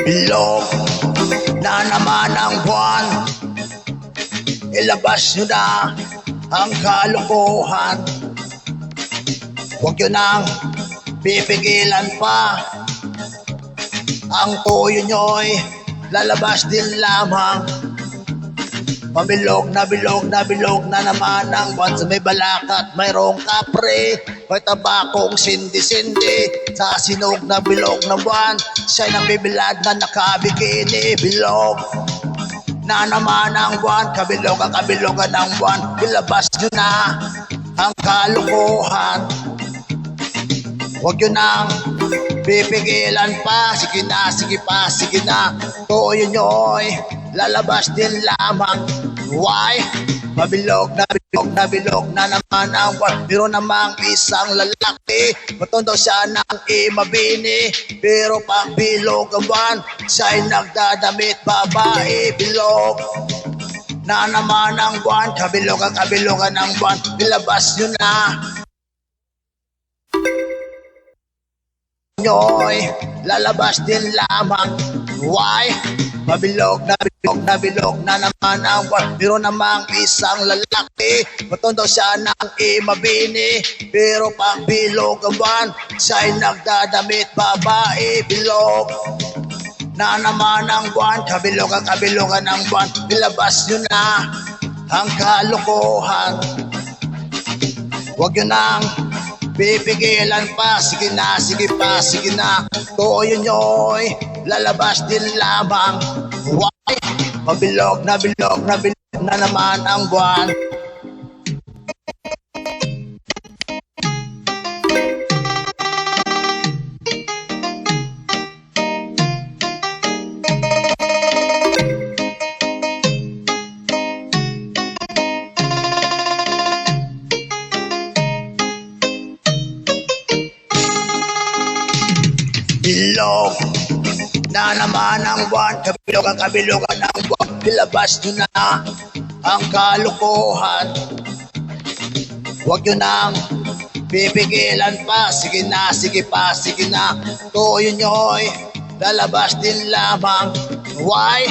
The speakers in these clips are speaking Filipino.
Bilog na naman ang buwan, ilabas nyo na ang kalokohan. Huwag nyo nang pipigilan pa, ang tuyo nyo'y lalabas din lamang. Pabilog na bilog na bilog na naman ang buwan. Sa may balakat mayroong kapre, may tabakong sindi-sindi. Sa sinog na bilog na buwan, siya'y nabibilad na nakabikini. Bilog na naman ang buwan, kabilog ang kabilogan ng buwan. Ilabas nyo na ang kalokohan. Huwag nyo nang pipigilan pa. Sige na, sige pa, sige na. Tuyo nyo'y lalabas din lamang. Why? Mabilog na bilog na bilog na naman ang buwan. Pero namang isang lalaki, matondo siya ng imabini. Pero pag bilog ang buwan, siya'y nagdadamit babae. Bilog na naman ang buwan, kabilog ang kabilogan ng buwan. Ilabas nyo na nyo'y lalabas din lamang. Why? Mabilog na bilog na bilog na naman ang buwan. Pero namang isang lalaki, matondo siya ng imabini. Pero pag bilog ang buwan, siya'y nagdadamit babae. Bilog na naman ang buwan, kabilog ang kabilogan ng buwan. Ilabas nyo na ang kalokohan. Huwag nyo nang pipigilan pa. Sige na, sige pa, sige na. Tuyo nyo'y lalabas din lamang. Why? Mabilog na bilog na bilog na naman ang buwan. Bilog na naman ang buwan, kabilog ang kabilogan ng buwan. Ilabas nyo na ang kalokohan. Huwag nyo nang pipigilan pa. Sige na, sige pa, sige na. Tuyo nyo'y lalabas din lamang. Why?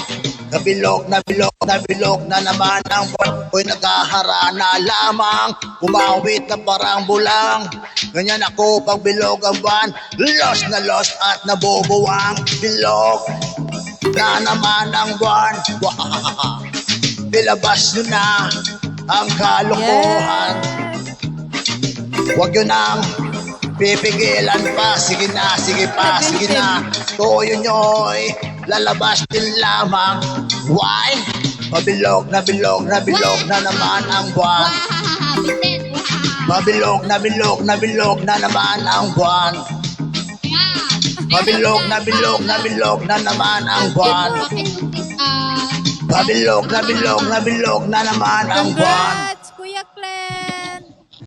Kabilog na bilog na bilog na naman ang buwan. Ko'y naghaharana lamang, umawit na parang bulang. Ganyan ako pag bilog ang buwan, lost na lost at nabubuwang. Bilog na naman ang buwan. Ilabas nyo na ang kalokohan. Huwag nyo nang pipigilan pa. Sige na, sige pa, sige na. Tuyo nyo'y lalabas din lamang. Why? Mabilog na bilog na bilog na naman ang buwan. Mabilog na bilog na bilog na naman ang buwan. Mabilog na bilog na bilog na naman ang buwan. Mabilog na bilog na bilog na naman ang buwan.